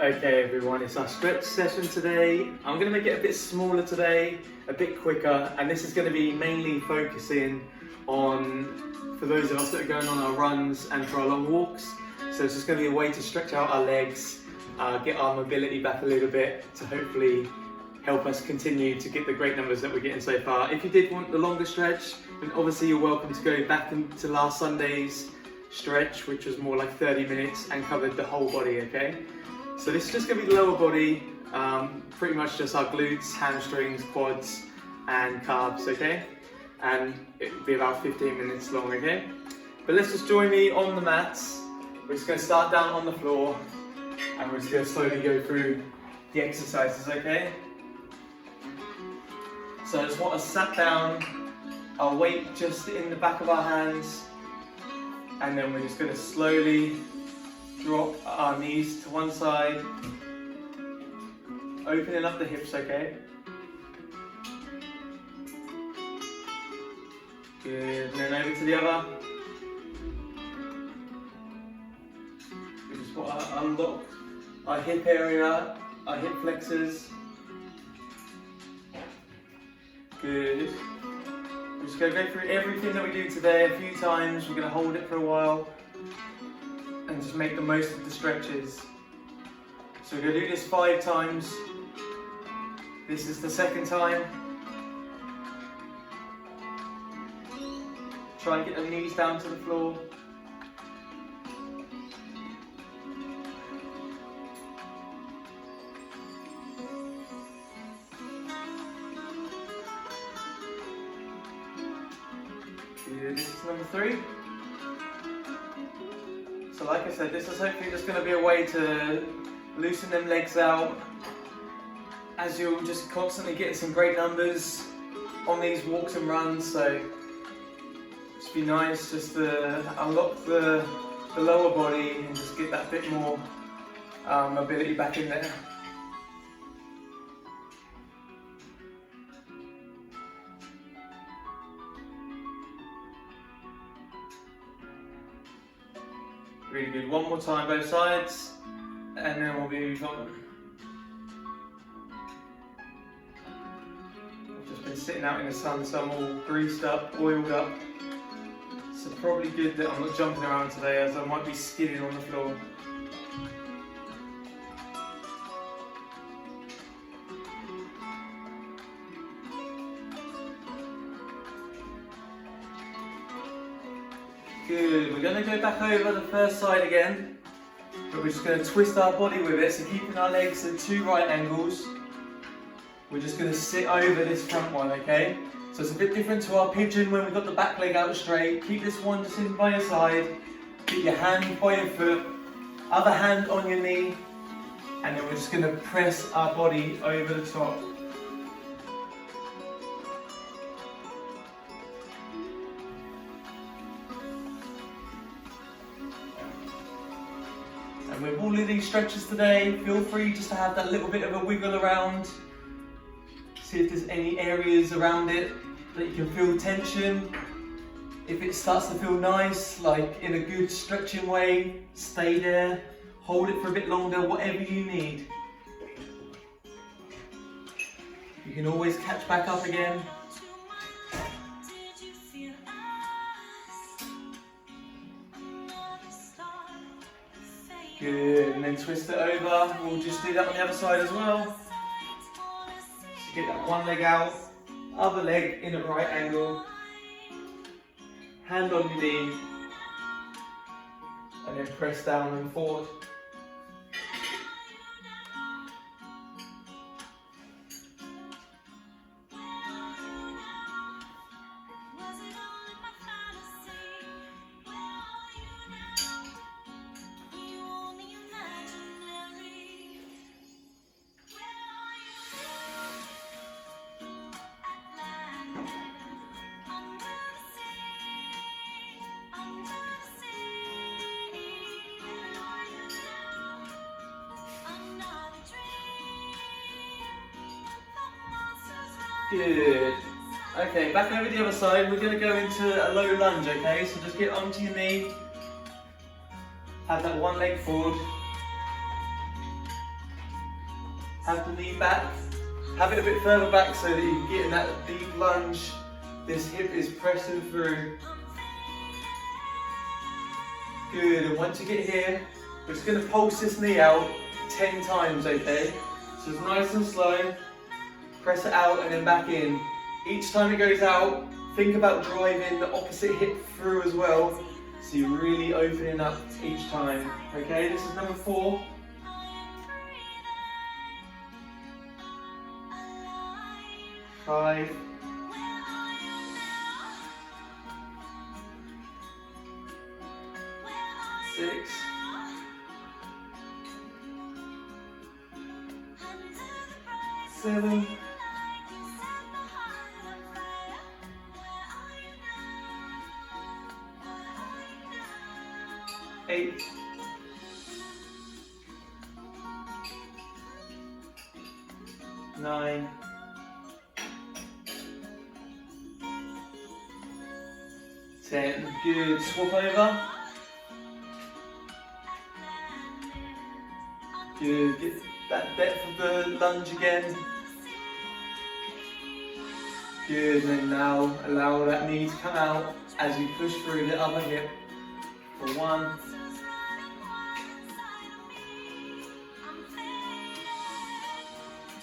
Okay everyone, it's our stretch session today. I'm going to make it a bit smaller today, a bit quicker, and this is going to be mainly focusing on, for those of us that are going on our runs and for our long walks. So it's just going to be a way to stretch out our legs, get our mobility back a little bit to hopefully help us continue to get the great numbers that we're getting so far. If you did want the longer stretch, then obviously you're welcome to go back into last Sunday's stretch, which was more like 30 minutes and covered the whole body, okay? So this is just going to be the lower body, pretty much just our glutes, hamstrings, quads and calves, okay? And it'll be about 15 minutes long, okay? But let's just join me on the mats. We're just going to start down on the floor and we're just going to slowly go through the exercises, okay? So I just want us sat down, our weight just in the back of our hands, and then we're just going to slowly drop our knees to one side, opening up the hips, okay? Good, and then over to the other. We just want to unlock our hip area, our hip flexors. Good. We're just going to go through everything that we do today a few times. We're going to hold it for a while and just make the most of the stretches. So we're going to do this 5 times. This is the second time. Try and get the knees down to the floor. Good. This is number 3. So like I said, this is hopefully just going to be a way to loosen them legs out as you're just constantly getting some great numbers on these walks and runs. So just be nice just to unlock the lower body and just get that bit more mobility back in there. Really good. One more time, both sides, and then we'll move on. I've just been sitting out in the sun, so I'm all greased up, oiled up. So probably good that I'm not jumping around today, as I might be skidding on the floor. Good, we're going to go back over the first side again, but we're just going to twist our body with it, so keeping our legs at 2 right angles. We're just going to sit over this front one, okay? So it's a bit different to our pigeon when we've got the back leg out straight. Keep this one just in by your side, get your hand by your foot, other hand on your knee, and then we're just going to press our body over the top. And with all of these stretches today, feel free just to have that little bit of a wiggle around. See if there's any areas around it that you can feel tension. If it starts to feel nice, like in a good stretching way, stay there. Hold it for a bit longer, whatever you need. You can always catch back up again. Good, and then twist it over. We'll just do that on the other side as well. So get that one leg out, other leg in a right angle, hand on your knee, and then press down and forward. Good. Okay, back over the other side. We're going to go into a low lunge, okay? So just get onto your knee. Have that one leg forward. have the knee back. Have it a bit further back so that you can get in that deep lunge. This hip is pressing through. Good, and once you get here, we're just going to pulse this knee out 10 times, okay? So it's nice and slow. Press it out and then back in. Each time it goes out, think about driving the opposite hip through as well. So you're really opening up each time. Okay, this is number 4. 5. 6. 7. 8. 9. 10. Good. Swap over. Good. Get that depth of the lunge again. Good. And then now allow that knee to come out as you push through the other hip. For 1.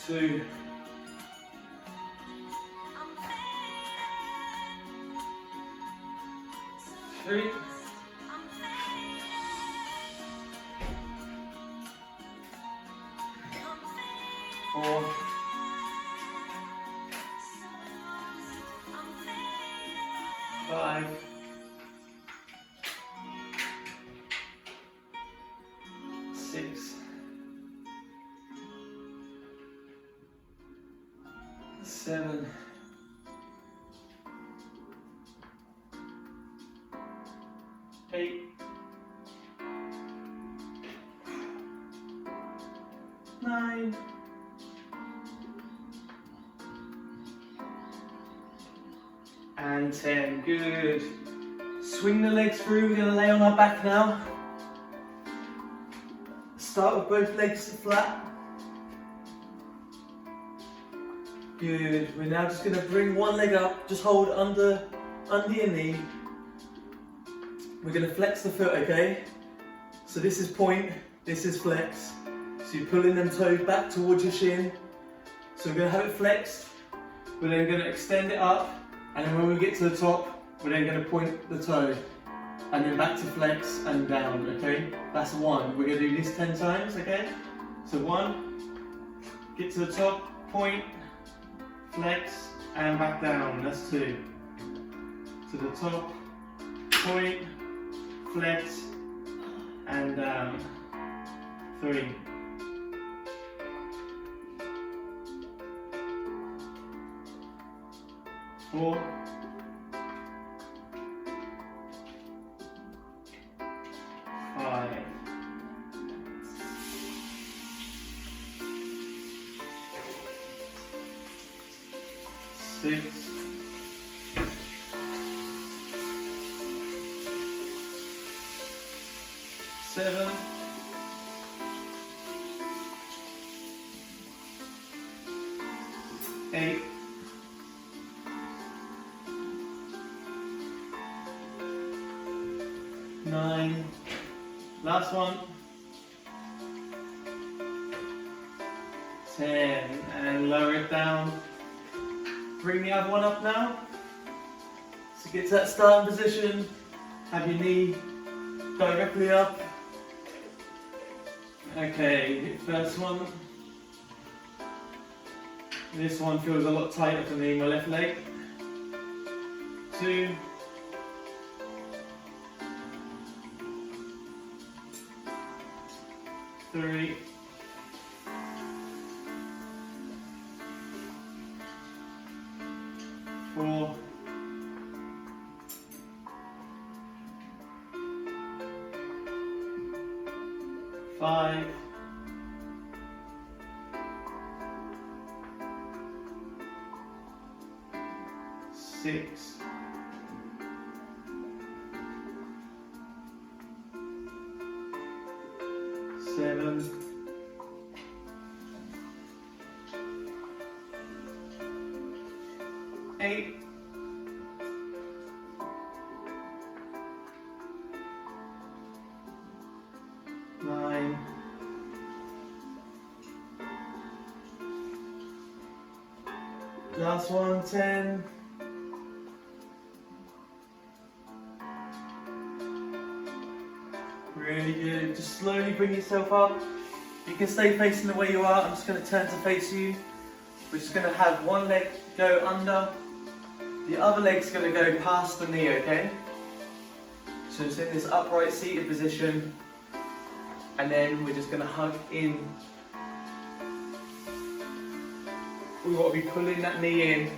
2. 3. 4. 5. 6. 7. 8. 9. 10. Good. Swing the legs through. We're going to lay on our back now. Start with both legs flat. Good. We're now just going to bring one leg up. Just hold under your knee. We're going to flex the foot, okay? So this is point, this is flex. So you're pulling them toes back towards your shin. So we're going to have it flexed. We're then going to extend it up. And then when we get to the top, we're then going to point the toe. And then back to flex and down, okay? That's 1. We're going to do this 10 times, okay? So 1, get to the top, point, flex, and back down. That's 2. To the top, point, flex, and down. 3. 4. 5. 6. 7. 8. 9. Last one. 10. And lower it down. Bring the other one up now. So get to that starting position. Have your knee directly up. Okay, first one. This one feels a lot tighter for me, my left leg. 2. 3. 4. 5. 6. 7. 8, 9, 10. Really good. Just slowly bring yourself up. You can stay facing the way you are. I'm just going to turn to face you. We're just going to have one leg go under. The other leg's going to go past the knee, okay? So it's in this upright seated position. And then we're just going to hug in. We want to be pulling that knee in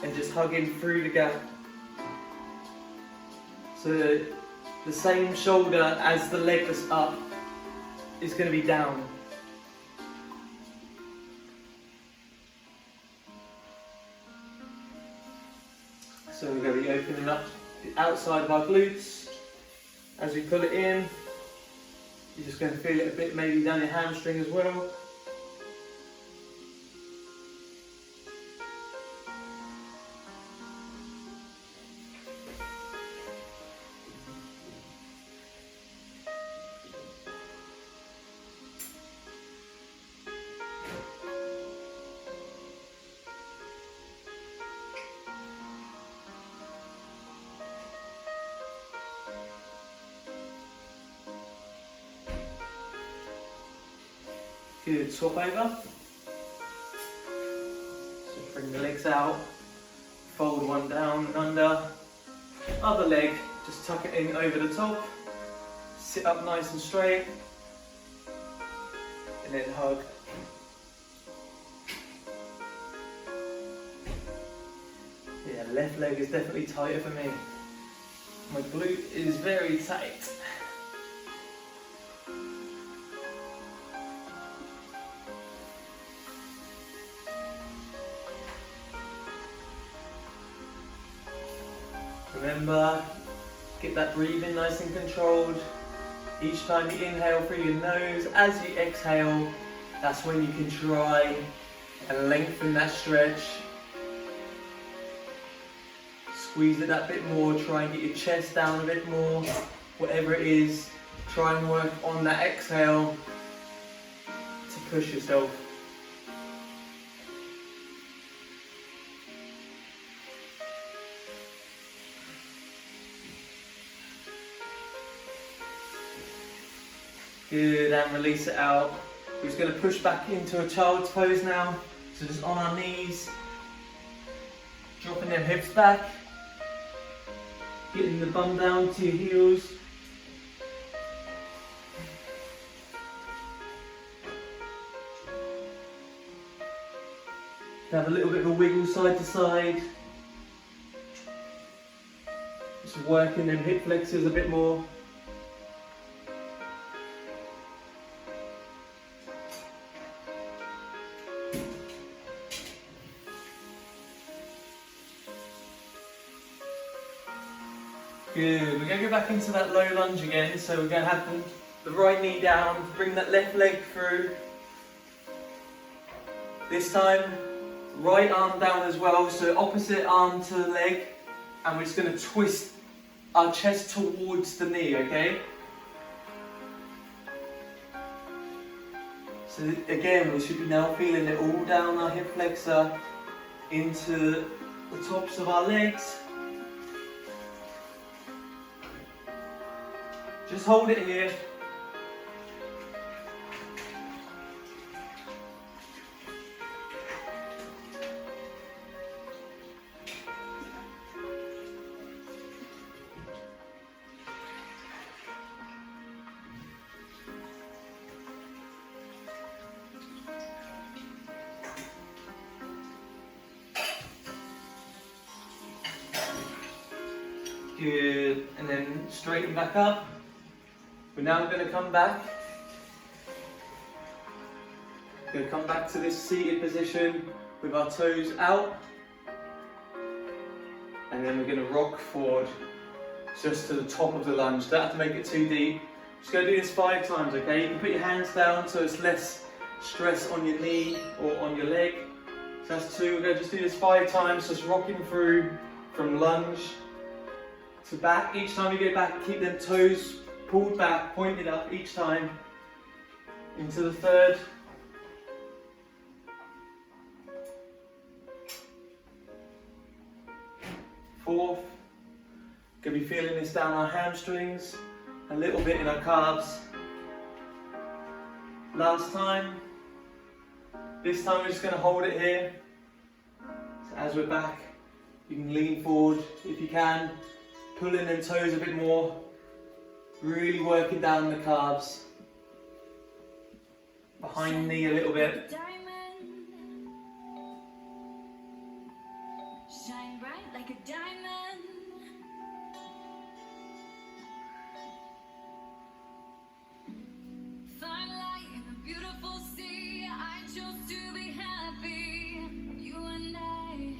and just hugging through the gap. So the same shoulder as the leg that's up is going to be down. So we're going to be opening up the outside of our glutes. As we pull it in, you're just going to feel it a bit maybe down your hamstring as well. Good, swap over. So bring the legs out, fold one down and under. Other leg, just tuck it in over the top. Sit up nice and straight. And then hug. Yeah, left leg is definitely tighter for me. My glute is very tight. Remember, get that breathing nice and controlled. Each time you inhale through your nose, as you exhale, that's when you can try and lengthen that stretch. Squeeze it that bit more, try and get your chest down a bit more. Whatever it is, try and work on that exhale to push yourself. Good, and release it out. We're just going to push back into a child's pose now. So just on our knees, dropping them hips back, getting the bum down to your heels. Have a little bit of a wiggle side to side. Just working them hip flexors a bit more. Good, we're going to go back into that low lunge again, so we're going to have the right knee down, bring that left leg through. This time, right arm down as well, so opposite arm to the leg, and we're just going to twist our chest towards the knee, okay? So again, we should be now feeling it all down our hip flexor, into the tops of our legs. Just hold it here. Good, and then straighten back up. We're now going to come back. We're going to come back to this seated position with our toes out. And then we're going to rock forward just to the top of the lunge. Don't have to make it too deep. Just going to do this 5 times, okay? You can put your hands down so it's less stress on your knee or on your leg. So that's 2. We're going to just do this 5 times, just rocking through from lunge to back. Each time you go back, keep them toes pulled back, pointed up each time. Into the 3rd. 4th. Going to be feeling this down our hamstrings, a little bit in our calves. Last time. This time we're just going to hold it here. So as we're back, you can lean forward if you can, pulling them toes a bit more, really working down the calves. Behind knee a little bit. Shine bright like a diamond. Find light in the beautiful sea. I chose to be happy. You and I.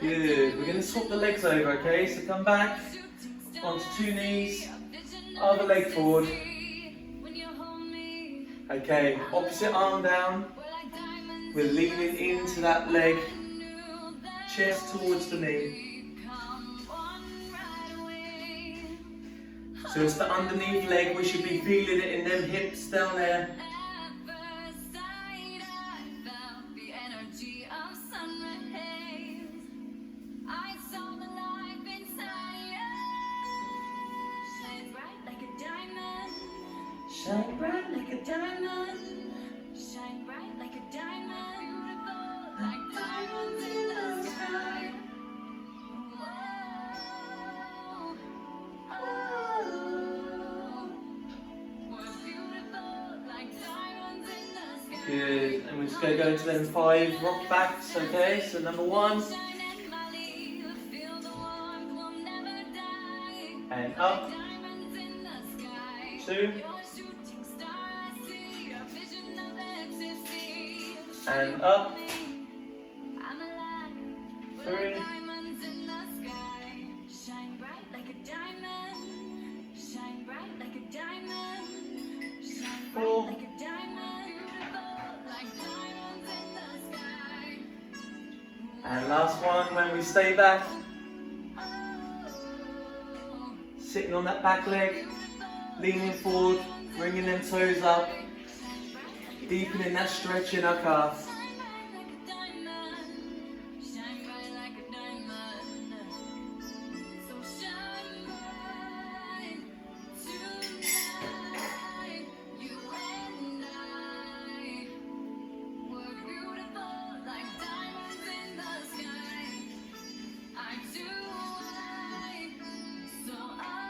Good. We're going to swap the legs over, okay? So come back onto 2 knees, other leg forward. Okay, opposite arm down. We're leaning into that leg, chest towards the knee. So it's the underneath leg, we should be feeling it in them hips down there. Shine bright like a diamond. Shine bright like a diamond. Beautiful like diamonds in the sky. Whoa, oh, we're beautiful like diamonds in the sky. Good, and we're just going to go into them 5 rock backs, okay? So number 1, and up, 2, and up, 3, Shine bright like a diamond. Shine bright like a diamond. Shine 4, bright like a diamond. Beautiful like diamonds in the sky. and last one, when we stay back, sitting on that back leg, leaning forward, bringing them toes up, deepening that stretch in our calf.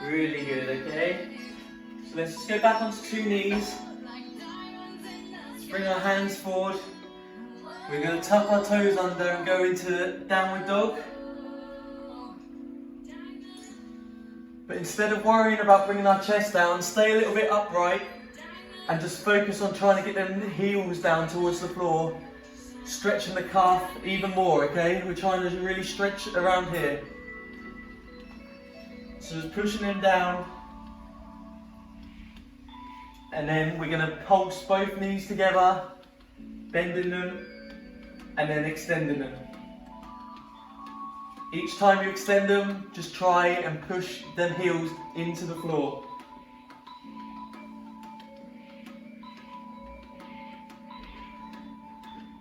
Really good, okay? So let's just go back onto 2 knees. Let's bring our hands forward. We're going to tuck our toes under and go into downward dog. But instead of worrying about bringing our chest down, stay a little bit upright and just focus on trying to get them heels down towards the floor. Stretching the calf even more, okay? We're trying to really stretch around here. So just pushing them down, and then we're going to pulse both knees together, bending them, and then extending them. Each time you extend them, just try and push them heels into the floor.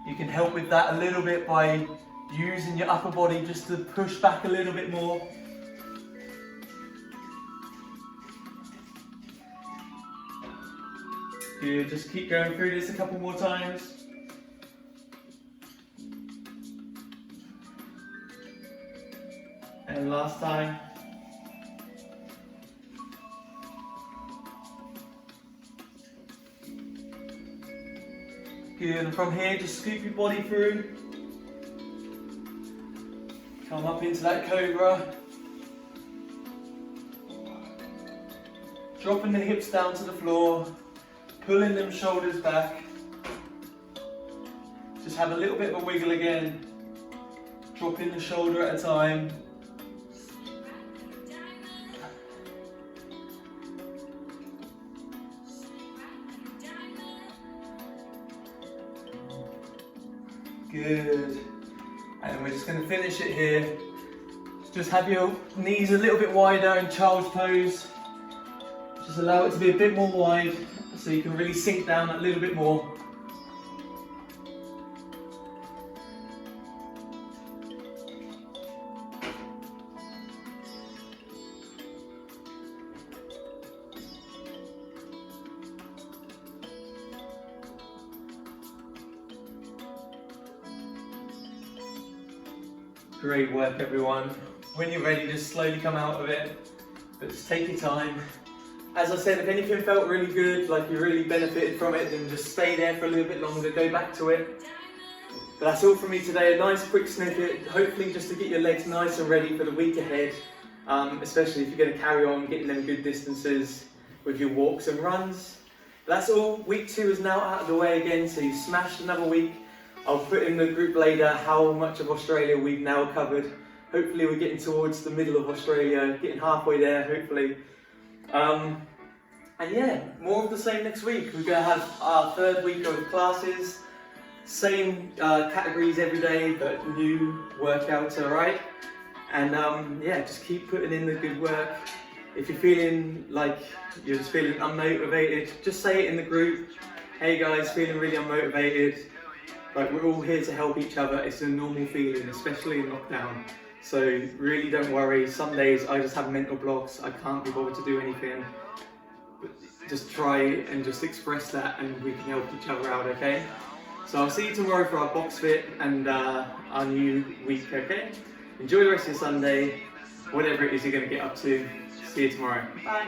You can help with that a little bit by using your upper body just to push back a little bit more. Good, just keep going through this a couple more times. And last time. Good, and from here just scoop your body through. Come up into that cobra. Dropping the hips down to the floor. Pulling them shoulders back. Just have a little bit of a wiggle again. Dropping the shoulder at a time. Good. And we're just going to finish it here. Just have your knees a little bit wider in child's pose. Just allow it to be a bit more wide so you can really sink down a little bit more. Great work, everyone. When you're ready, just slowly come out of it, but just take your time. As I said, if anything felt really good, like you really benefited from it, then just stay there for a little bit longer, go back to it. But that's all from me today, a nice quick snippet, hopefully just to get your legs nice and ready for the week ahead, especially if you're going to carry on getting them good distances with your walks and runs. But that's all. Week 2 is now out of the way again, so you smashed another week. I'll put in the group later how much of Australia we've now covered. Hopefully we're getting towards the middle of Australia, getting halfway there, hopefully. And yeah, more of the same next week. We're going to have our 3rd week of classes. Same categories every day, but new workouts, alright? And yeah, just keep putting in the good work. If you're feeling like you're just feeling unmotivated, just say it in the group. Hey guys, feeling really unmotivated. Like, we're all here to help each other. It's a normal feeling, especially in lockdown. So really don't worry. Some days I just have mental blocks. I can't be bothered to do anything. But just try and just express that, and we can help each other out, okay? So I'll see you tomorrow for our box fit and our new week, okay? Enjoy the rest of your Sunday, whatever it is you're going to get up to. See you tomorrow. Bye.